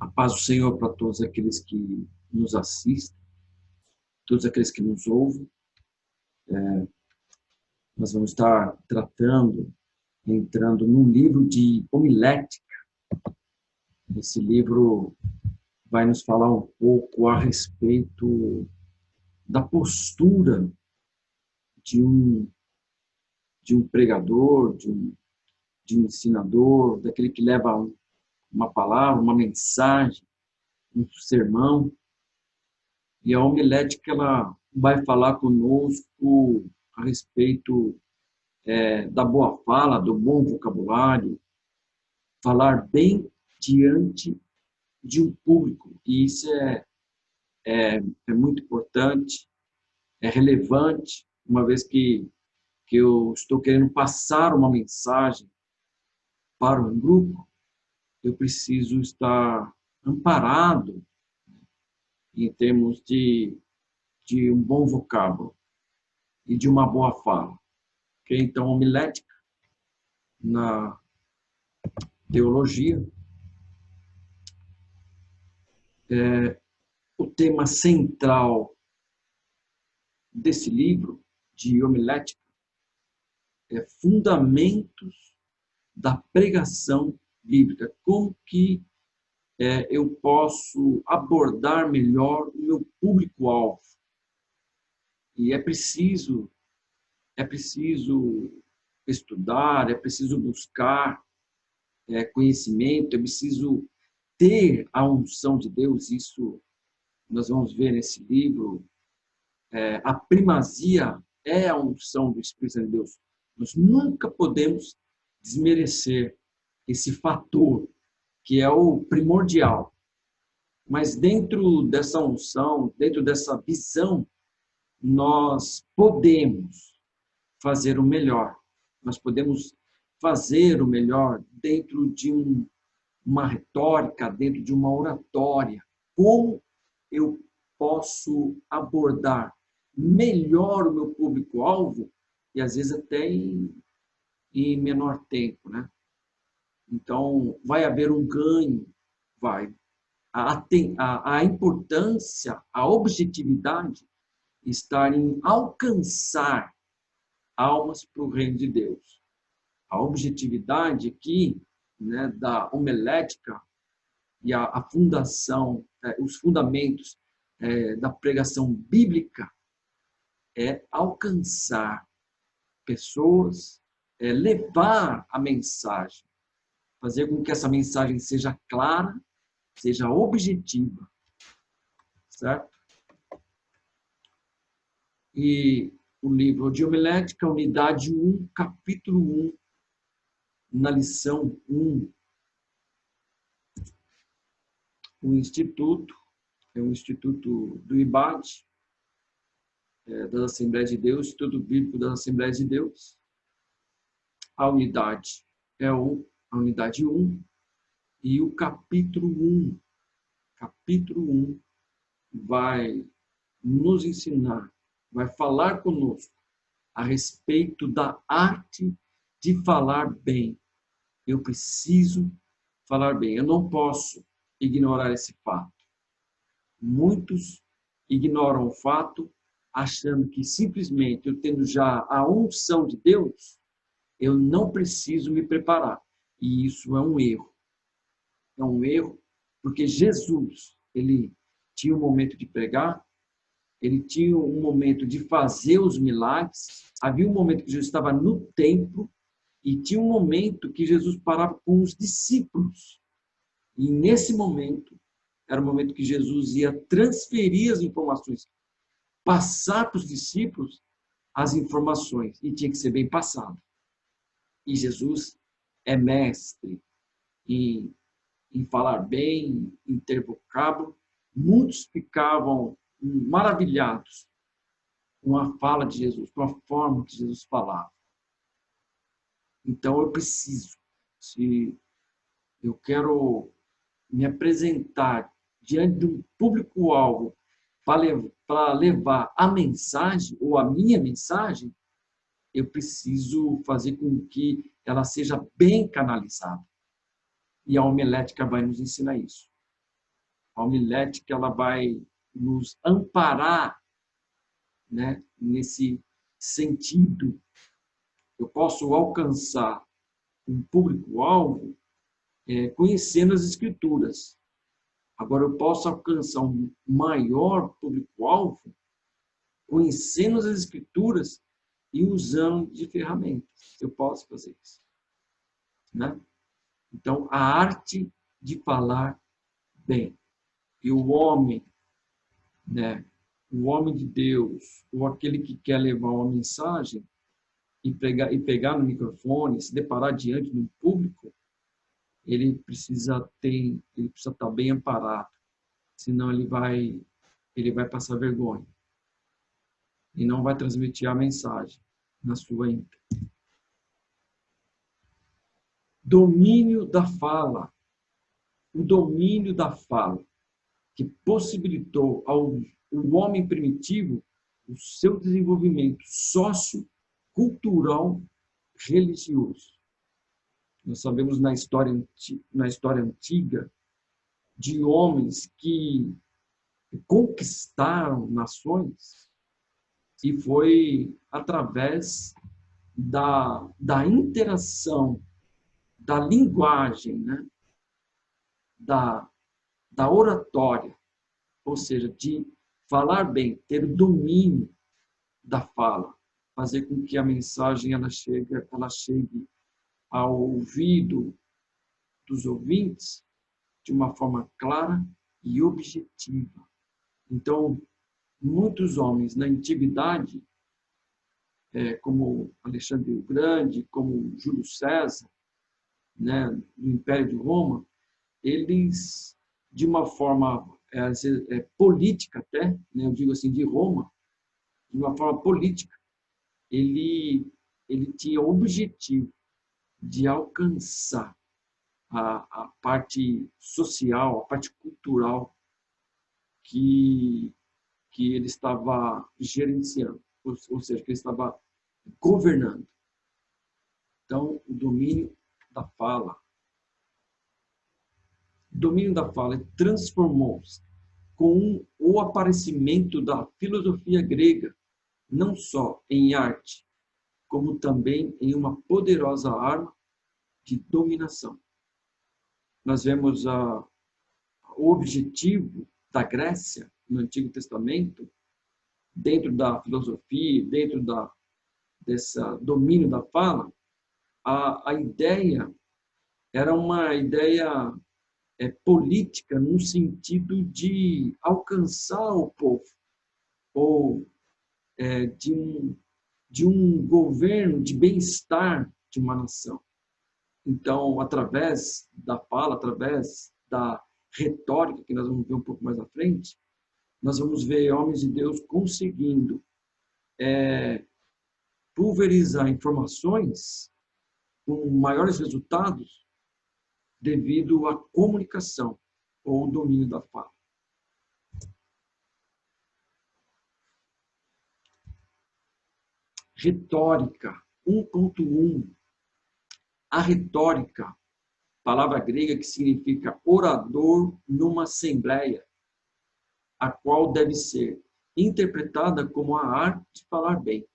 A paz do Senhor para todos aqueles que nos assistem, todos aqueles que nos ouvem. Nós vamos estar entrando num livro de homilética. Esse livro vai nos falar um pouco a respeito da postura de um pregador, de um ensinador, daquele que leva uma palavra, uma mensagem, um sermão. E a homilética ela vai falar conosco a respeito da boa fala, do bom vocabulário, falar bem diante de um público. E isso é muito importante, é relevante, uma vez que eu estou querendo passar uma mensagem para um grupo, eu preciso estar amparado em termos de um bom vocábulo e de uma boa fala. Okay? Então, homilética, na teologia, o tema central desse livro de homilética é fundamentos da pregação bíblica. Como que eu posso abordar melhor o meu público-alvo? E é preciso estudar, é preciso buscar conhecimento, é preciso ter a unção de Deus. Isso nós vamos ver nesse livro. A primazia é a unção do Espírito Santo de Deus. Nós nunca podemos desmerecer esse fator, que é o primordial. Mas dentro dessa unção, dentro dessa visão, nós podemos fazer o melhor. Nós podemos fazer o melhor dentro de uma retórica, dentro de uma oratória. Como eu posso abordar melhor o meu público-alvo e, às vezes, até em menor tempo, né? Então, vai haver um ganho, vai. A importância, a objetividade está em alcançar almas para o reino de Deus. A objetividade aqui, né, da homilética e a fundação, os fundamentos da pregação bíblica é alcançar pessoas, levar a mensagem, fazer com que essa mensagem seja clara, seja objetiva, certo? E o livro de homilética, unidade 1, capítulo 1, na lição 1, o instituto, é um instituto do IBAD, das Assembleias de Deus, Instituto Bíblico das Assembleias de Deus. A unidade é a unidade 1, e o capítulo 1 vai nos ensinar, vai falar conosco a respeito da arte de falar bem. Eu preciso falar bem, eu não posso ignorar esse fato. Muitos ignoram o fato, achando que simplesmente eu tendo já a unção de Deus, eu não preciso me preparar. E isso é um erro. É um erro, porque Jesus, ele tinha um momento de pregar, ele tinha um momento de fazer os milagres, havia um momento que Jesus estava no templo, e tinha um momento que Jesus parava com os discípulos. E nesse momento, era o momento que Jesus ia transferir as informações, passar para os discípulos as informações, e tinha que ser bem passado. E Jesus é mestre em falar bem, em ter vocábulo. Muitos ficavam maravilhados com a fala de Jesus, com a forma que Jesus falava. Então, eu preciso, se eu quero me apresentar diante de um público-alvo para levar a mensagem, ou a minha mensagem, eu preciso fazer com que ela seja bem canalizada. E a homilética vai nos ensinar isso. A homilética ela vai nos amparar, né, nesse sentido. Eu posso alcançar um público-alvo conhecendo as Escrituras. Agora, eu posso alcançar um maior público-alvo conhecendo as Escrituras e usando de ferramentas. Eu posso fazer isso, né? Então, a arte de falar bem. E o homem, né? O homem de Deus, ou aquele que quer levar uma mensagem e pegar no microfone, se deparar diante de um público, ele precisa estar bem amparado, senão ele vai passar vergonha e não vai transmitir a mensagem na sua íntegra. Domínio da fala. O domínio da fala, que possibilitou ao homem primitivo o seu desenvolvimento sociocultural religioso. Nós sabemos na história antiga de homens que conquistaram nações e foi através da interação, da linguagem, né? da oratória, ou seja, de falar bem, ter o domínio da fala, fazer com que a mensagem ela chegue ao ouvido dos ouvintes de uma forma clara e objetiva. Então, muitos homens na antiguidade, como Alexandre o Grande, como Júlio César, né, no Império de Roma, eles, de uma forma política até, né, eu digo assim, de Roma, de uma forma política, ele tinha o objetivo de alcançar a parte social, a parte cultural que ele estava gerenciando, ou seja, que ele estava governando. Então, o domínio da fala. O domínio da fala transformou-se com o aparecimento da filosofia grega, não só em arte, como também em uma poderosa arma de dominação. Nós vemos o objetivo da Grécia no Antigo Testamento, dentro da filosofia, dentro desse domínio da fala, a ideia era uma ideia política no sentido de alcançar o povo, ou de um governo de bem-estar de uma nação. Então, através da fala, através da retórica, que nós vamos ver um pouco mais à frente, nós vamos ver homens de Deus conseguindo pulverizar informações com maiores resultados devido à comunicação ou domínio da fala. Retórica 1.1. A retórica, palavra grega que significa orador numa assembleia, a qual deve ser interpretada como a arte de falar bem.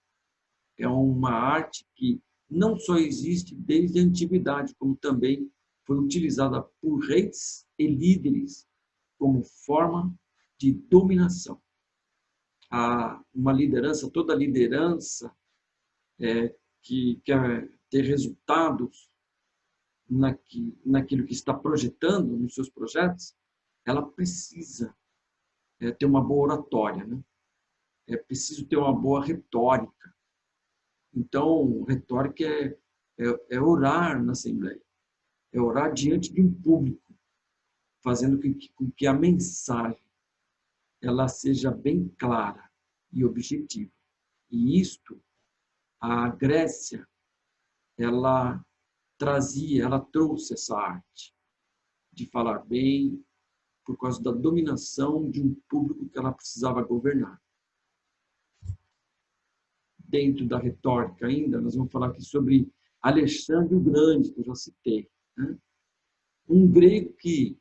É uma arte que não só existe desde a antiguidade, como também foi utilizada por reis e líderes como forma de dominação. Uma liderança, toda liderança que quer ter resultados naquilo que está projetando nos seus projetos, ela precisa ter uma boa oratória, né? É preciso ter uma boa retórica. Então, retórica é orar na Assembleia, é orar diante de um público, fazendo com que a mensagem ela seja bem clara e objetiva. E isto, a Grécia, ela trouxe essa arte de falar bem por causa da dominação de um público que ela precisava governar. Dentro da retórica ainda, nós vamos falar aqui sobre Alexandre o Grande, que eu já citei, né? Um grego que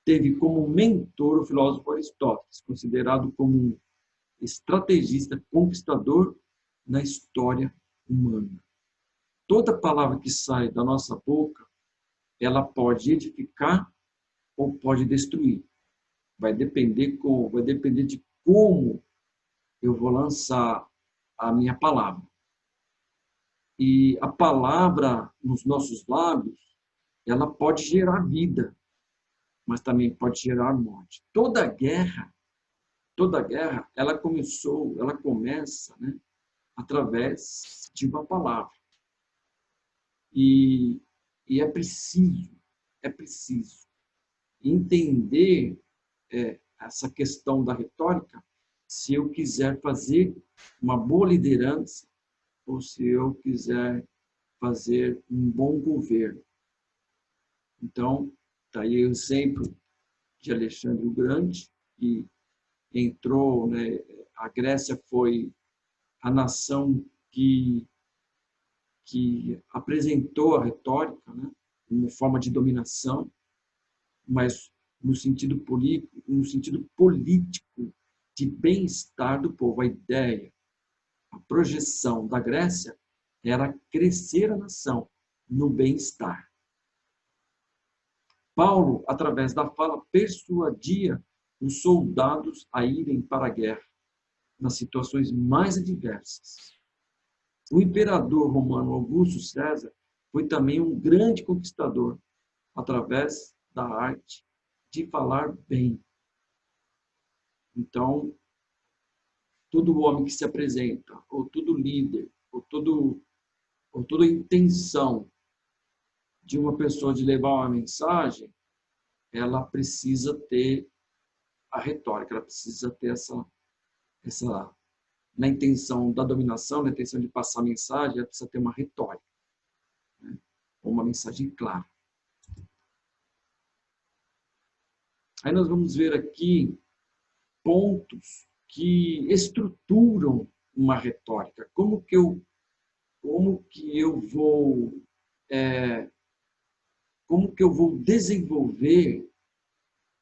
teve como mentor o filósofo Aristóteles, considerado como um estrategista conquistador na história humana. Toda palavra que sai da nossa boca, ela pode edificar ou pode destruir. Vai depender de como eu vou lançar a minha palavra. E a palavra nos nossos lábios, ela pode gerar vida, mas também pode gerar morte. Toda guerra, ela começa, né, através de uma palavra. E é preciso entender essa questão da retórica, se eu quiser fazer uma boa liderança ou se eu quiser fazer um bom governo. Então, está aí o exemplo de Alexandre o Grande, que entrou, né, a Grécia foi a nação que apresentou a retórica, né, uma forma de dominação, mas no sentido político de bem-estar do povo. A ideia, a projeção da Grécia era crescer a nação no bem-estar. Paulo, através da fala, persuadia os soldados a irem para a guerra nas situações mais adversas. O imperador romano Augusto César foi também um grande conquistador através da arte de falar bem. Então, todo homem que se apresenta, ou todo líder, ou toda intenção de uma pessoa de levar uma mensagem, ela precisa ter a retórica, ela precisa ter essa na intenção da dominação, na intenção de passar a mensagem, ela precisa ter uma retórica, né? Uma mensagem clara. Aí nós vamos ver aqui pontos que estruturam uma retórica. Como que eu vou desenvolver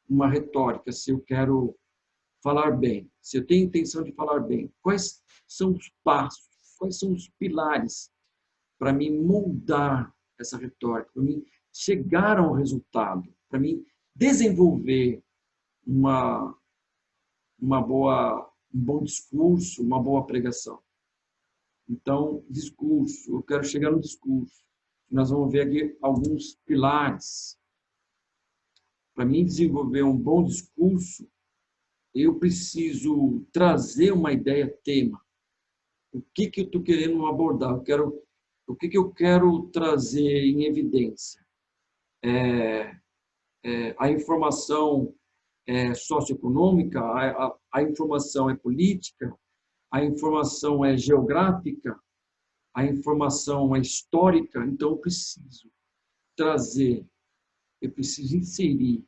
uma retórica se eu quero falar bem, se eu tenho intenção de falar bem? Quais são os passos, quais são os pilares para mim moldar essa retórica, para mim chegar a um resultado, para mim desenvolver um bom discurso, uma boa pregação? Então, discurso, eu quero chegar no discurso. Nós vamos ver aqui alguns pilares. Para mim desenvolver um bom discurso, eu preciso trazer uma ideia-tema. O que eu estou querendo abordar? O que eu quero trazer em evidência? A informação é socioeconômica, a informação é política, a informação é geográfica, a informação é histórica. Então, eu preciso trazer, eu preciso inserir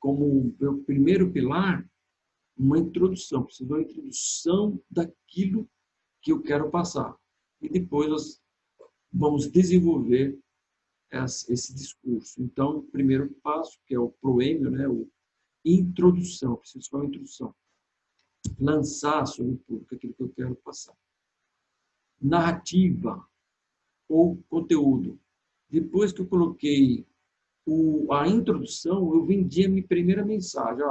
como meu primeiro pilar uma introdução. Preciso de uma introdução daquilo que eu quero passar. E depois nós vamos desenvolver esse discurso. Então, o primeiro passo, que é o proêmio, né, o introdução. Preciso de uma introdução. Lançar sobre o público aquilo que eu quero passar. Narrativa ou conteúdo. Depois que eu coloquei a introdução, eu vendi a minha primeira mensagem.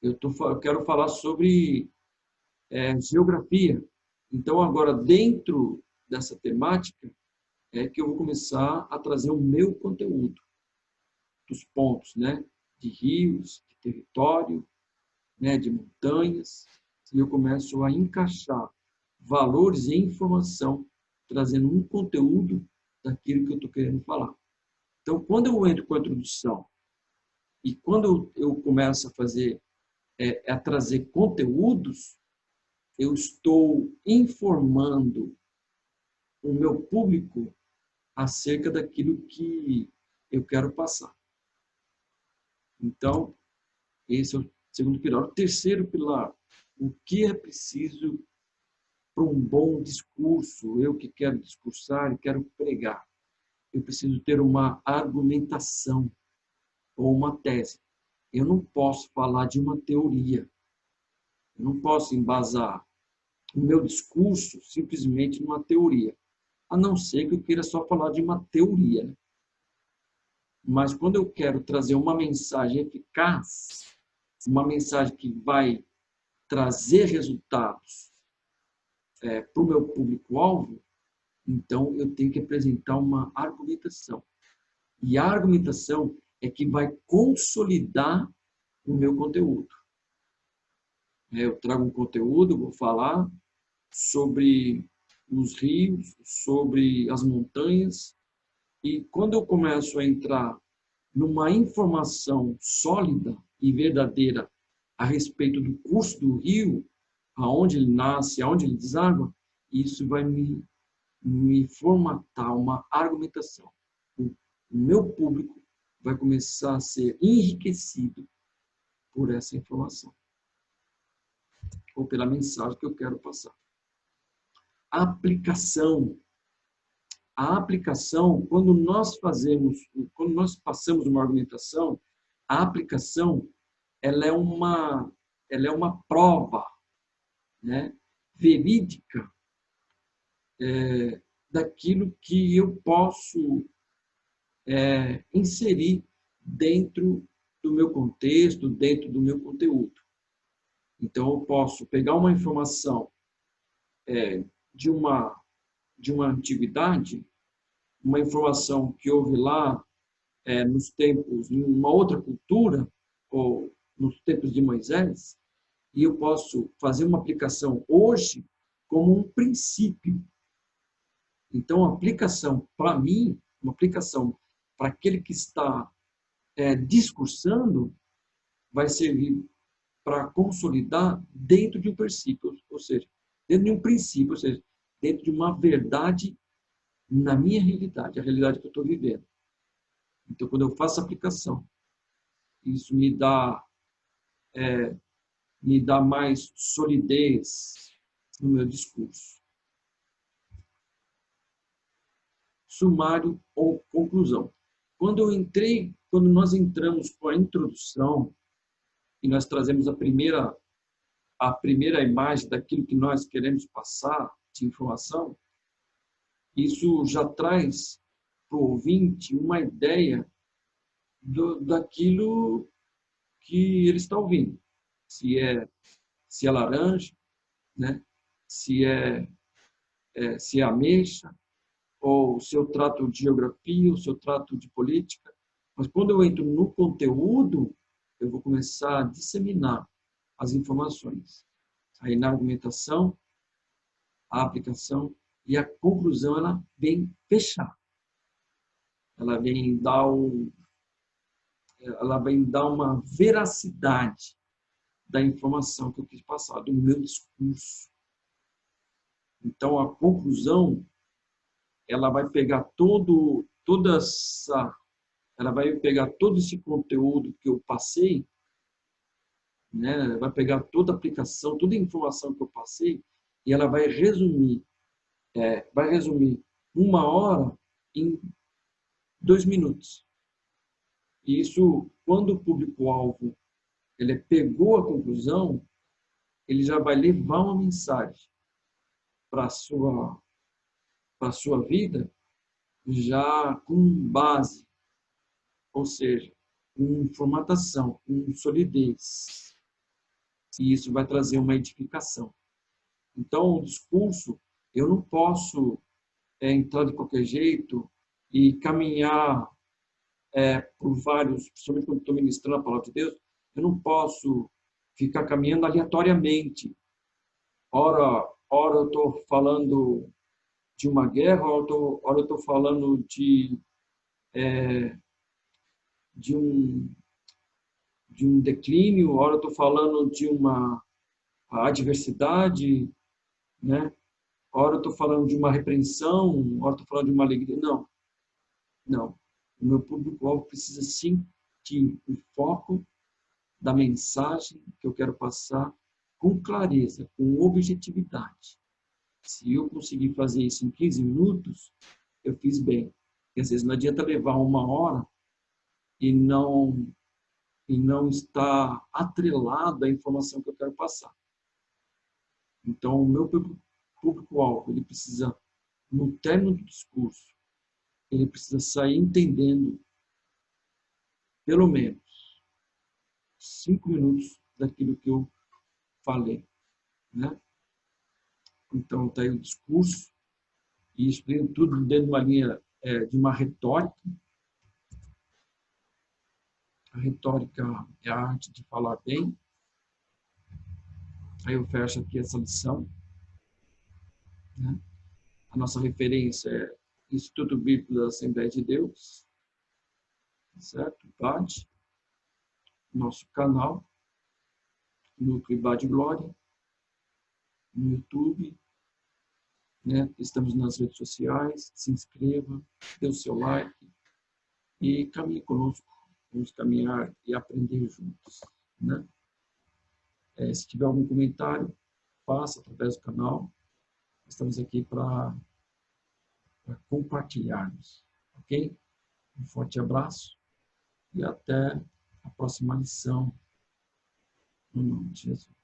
Eu quero falar sobre geografia. Então, agora, dentro dessa temática, é que eu vou começar a trazer o meu conteúdo, dos pontos, né? De rios, de território, né? De montanhas, e eu começo a encaixar valores e informação, trazendo um conteúdo daquilo que eu estou querendo falar. Então, quando eu entro com a introdução e quando eu começo a fazer, a trazer conteúdos, eu estou informando o meu público acerca daquilo que eu quero passar. Então, esse é o segundo pilar. O terceiro pilar, o que é preciso para um bom discurso? Eu que quero discursar e quero pregar. Eu preciso ter uma argumentação. ou uma tese. Eu não posso falar de uma teoria. Eu não posso embasar o meu discurso simplesmente numa teoria. A não ser que eu queira só falar de uma teoria, né? Mas quando eu quero trazer uma mensagem eficaz, uma mensagem que vai trazer resultados para o meu público-alvo, então eu tenho que apresentar uma argumentação. E a argumentação é que vai consolidar o meu conteúdo. Eu trago um conteúdo, vou falar sobre os rios, sobre as montanhas, e quando eu começo a entrar numa informação sólida e verdadeira a respeito do curso do rio, aonde ele nasce, aonde ele deságua, isso vai me formatar uma argumentação. O meu público vai começar a ser enriquecido por essa informação, ou pela mensagem que eu quero passar. A aplicação. A aplicação, quando nós passamos uma argumentação, a aplicação ela é uma prova, né, verídica daquilo que eu posso inserir dentro do meu contexto, dentro do meu conteúdo. Então, eu posso pegar uma informação de uma antiguidade, uma informação que houve lá nos tempos, em uma outra cultura, ou nos tempos de Moisés, e eu posso fazer uma aplicação hoje como um princípio. Então, a aplicação, para mim, uma aplicação para aquele que está discursando, vai servir para consolidar dentro de um princípio, ou seja, dentro de um princípio, ou seja, dentro de uma verdade na minha realidade, a realidade que eu estou vivendo. Então, quando eu faço a aplicação, isso me dá mais solidez no meu discurso. Sumário ou conclusão. Quando nós entramos com a introdução e nós trazemos a primeira imagem daquilo que nós queremos passar de informação, isso já traz para o ouvinte uma ideia daquilo que ele está ouvindo. Se é laranja, né? se é ameixa, ou se eu trato de geografia, ou se eu trato de política. Mas quando eu entro no conteúdo, eu vou começar a disseminar as informações. Aí na argumentação, a aplicação e a conclusão, ela vem fechar. Ela vem dar uma veracidade da informação que eu quis passar, do meu discurso. Então, a conclusão, ela vai pegar todo esse conteúdo que eu passei, né? Vai pegar toda a aplicação, toda a informação que eu passei, e ela vai resumir uma hora em 2 minutos. E isso, quando o público-alvo ele pegou a conclusão, ele já vai levar uma mensagem para a sua vida já com base, ou seja, com formatação, com solidez. E isso vai trazer uma edificação. Então, o discurso, eu não posso entrar de qualquer jeito e caminhar por vários, principalmente quando estou ministrando a palavra de Deus, eu não posso ficar caminhando aleatoriamente. Ora eu estou falando de uma guerra, ora eu estou falando de um declínio, ora eu estou falando de uma adversidade, né? Ora eu estou falando de uma repreensão, ora eu estou falando de uma alegria. Não. O meu público-alvo precisa sentir o foco da mensagem que eu quero passar com clareza, com objetividade. Se eu conseguir fazer isso em 15 minutos, eu fiz bem. E às vezes não adianta levar 1 hora e não está atrelado à informação que eu quero passar. Então, o meu público-alvo, ele precisa, no término do discurso, ele precisa sair entendendo, pelo menos, 5 minutos daquilo que eu falei, né? Então, está aí o discurso, e explico tudo dentro de uma linha, de uma retórica. A retórica é a arte de falar bem. Aí eu fecho aqui essa lição, né? A nossa referência é Instituto Bíblico da Assembleia de Deus, certo? IBAD. Nosso canal, Núcleo IBAD Glória, no YouTube, né? Estamos nas redes sociais, se inscreva, dê o seu like e caminhe conosco. Vamos caminhar e aprender juntos, né? Se tiver algum comentário, faça através do canal. Estamos aqui para compartilharmos, ok? Um forte abraço e até a próxima lição, no nome de Jesus.